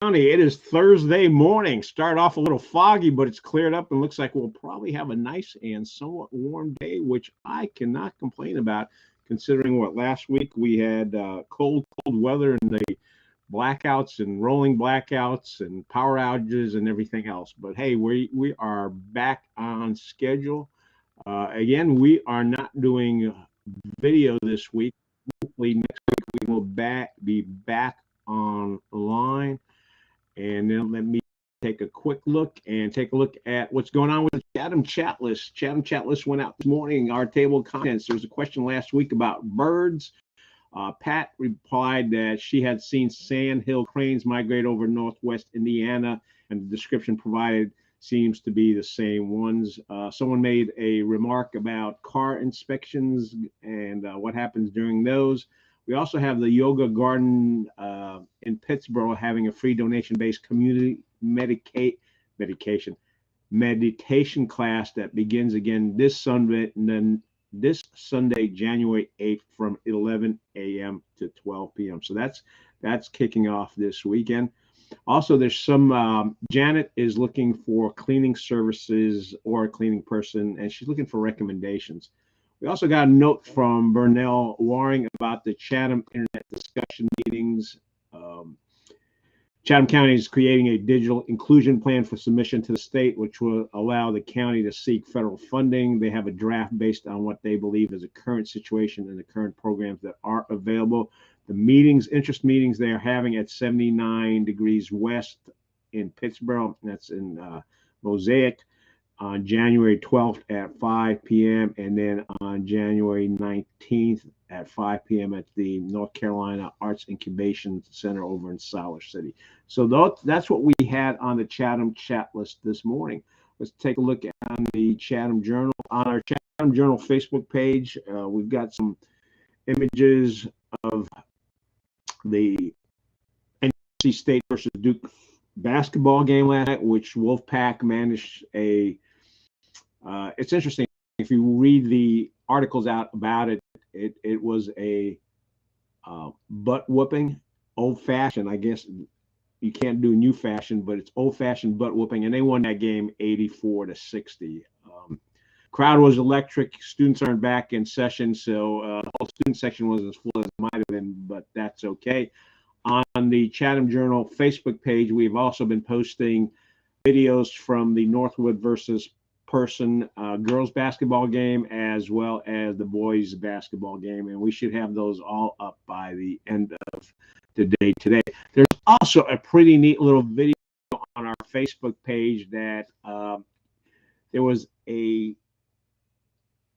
County. It is Thursday morning. Started off a little foggy, but it's cleared up and looks like we'll probably have a nice and somewhat warm day, which I cannot complain about considering what last week we had cold weather and the blackouts and rolling blackouts and power outages and everything else. But hey, we are back on schedule. Again, we are not doing video this week. Hopefully next week we will be back online. And then let me take a quick look at what's going on with the Chatham chat list. Chatham chat list went out this morning. Our table of contents. There was a question last week about birds. Pat replied that she had seen sandhill cranes migrate over northwest Indiana, and the description provided seems to be the same ones. Someone made a remark about car inspections and what happens during those. We also have the yoga garden in Pittsburgh having a free donation-based community meditation class that begins again this Sunday, January 8th from 11 a.m. to 12 p.m. So that's kicking off this weekend. Also, there's some Janet is looking for cleaning services or a cleaning person, and she's looking for recommendations. We also got a note from Burnell Waring about the Chatham Internet discussion meetings. Chatham County is creating a digital inclusion plan for submission to the state, which will allow the county to seek federal funding. They have a draft based on what they believe is a current situation and the current programs that are available. The interest meetings they are having at 79 degrees west in Pittsburgh, that's in Mosaic, on January 12th at 5 p.m. and then on January 19th at 5 p.m. at the North Carolina Arts Incubation Center over in Siler City. So that's what we had on the Chatham chat list this morning. Let's take a look on the Chatham Journal. On our Chatham Journal Facebook page, we've got some images of the NC State versus Duke basketball game last night, which Wolfpack managed it's interesting. If you read the articles out about it, it was a butt whooping, old fashioned. I guess you can't do new fashion, but it's old fashioned butt whooping, and they won that game 84-60. Crowd was electric. Students aren't back in session, so the whole student section was as full as it might have been, but that's okay. On the Chatham Journal Facebook page, we've also been posting videos from the Northwood versus Person girls basketball game as well as the boys basketball game, and we should have those all up by the end of the day today. There's also a pretty neat little video on our Facebook page that there was a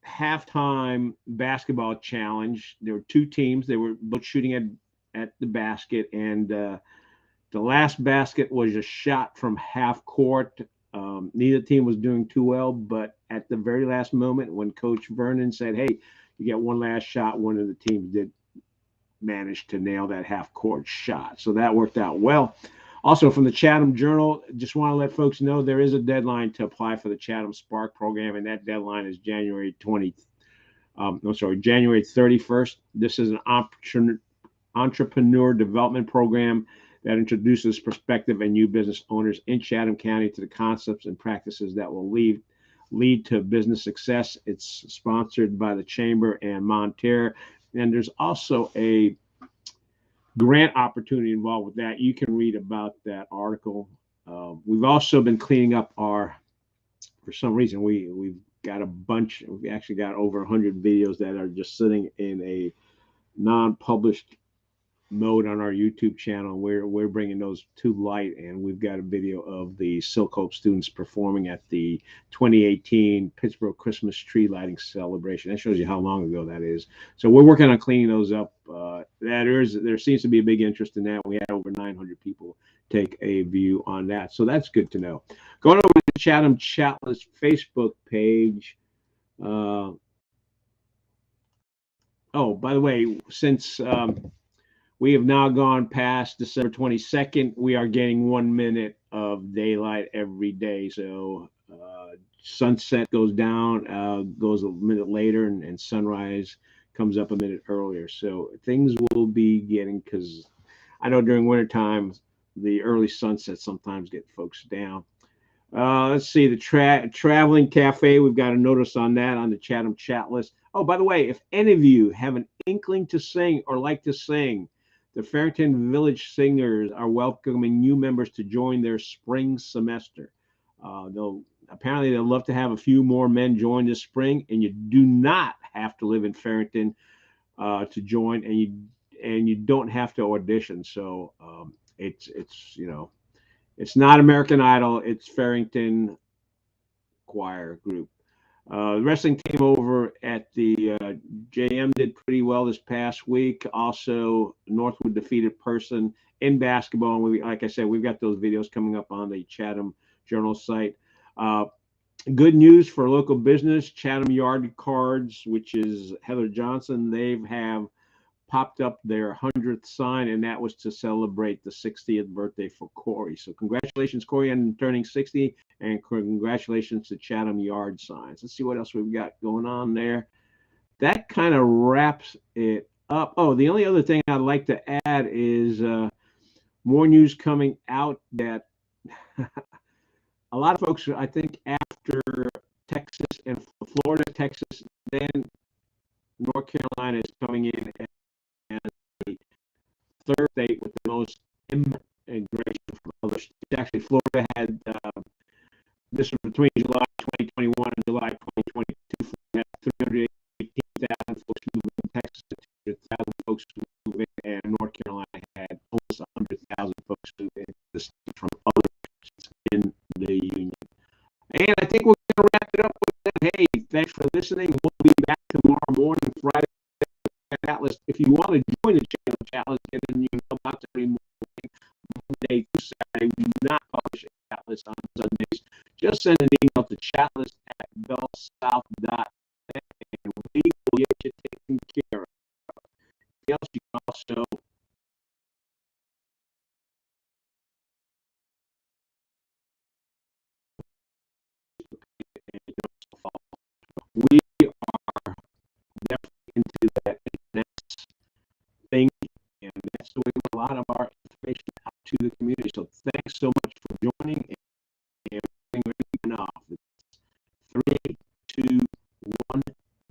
halftime basketball challenge. There were two teams. They were both shooting at the basket, and the last basket was a shot from half court. Neither team was doing too well, but at the very last moment when Coach Vernon said, hey, you get one last shot, one of the teams did manage to nail that half-court shot. So that worked out well. Also, from the Chatham Journal, just want to let folks know there is a deadline to apply for the Chatham Spark program, and that deadline is January 31st. This is an entrepreneur development program that introduces prospective and new business owners in Chatham County to the concepts and practices that will lead to business success. It's sponsored by the Chamber and Monterey, and there's also a grant opportunity involved with that. You can read about that article. We've also been cleaning up for some reason, we've got we've actually got over 100 videos that are just sitting in a non-published mode on our YouTube channel. We're bringing those to light, and we've got a video of the Silk Hope students performing at the 2018 Pittsburgh Christmas tree lighting celebration. That shows you how long ago that is. So we're working on cleaning those up. There seems to be a big interest in that. We had over 900 people take a view on that, so that's good to know. Going over to the Chatham Chat List Facebook page. Oh, by the way, since we have now gone past December 22nd. We are getting 1 minute of daylight every day. So sunset goes down, goes a minute later, and sunrise comes up a minute earlier. So things will be getting, because I know during winter time, the early sunset sometimes get folks down. Let's see, the traveling cafe. We've got a notice on that on the Chatham chat list. Oh, by the way, if any of you have an inkling to sing or like to sing, the Fearrington Village Singers are welcoming new members to join their spring semester. They'll love to have a few more men join this spring, and you do not have to live in Fearrington to join, and you don't have to audition. So it's it's not American Idol. It's Fearrington Choir Group. The wrestling team over at the JM did pretty well this past week. Also, Northwood defeated Person in basketball. And like I said, we've got those videos coming up on the Chatham Journal site. Good news for local business. Chatham Yard Cards, which is Heather Johnson, they have popped up their 100th sign, and that was to celebrate the 60th birthday for Corey. So congratulations, Corey, on turning 60, and congratulations to Chatham Yard Signs. Let's see what else we've got going on there. That kind of wraps it up. Oh, the only other thing I'd like to add is more news coming out that a lot of folks, I think, after Texas and Florida, Texas, then North Carolina is coming in as the third state with the most immigration from other states. Actually, Florida had this was between July 2021 and July 2022. Florida had 318,000 folks moving in, Texas 200,000 folks moving, and North Carolina had almost 100,000 folks moving the state from other states in the union. And I think we're going to wrap it up with that. Hey, thanks for listening. We'll be back tomorrow morning, Friday. Atlas. If you want to join the channel, Atlas, get in your mailbox every morning, Monday through Saturday. We do not publish Atlas on Sundays. Just send an email to chatlist@bellsouth.net, and we will get you taken care of. Else, you can also we are definitely into that next thing, and that's the way a lot of our information out to the community. So thanks so much for joining, and we're off. It's 3, 2, 1,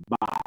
bye.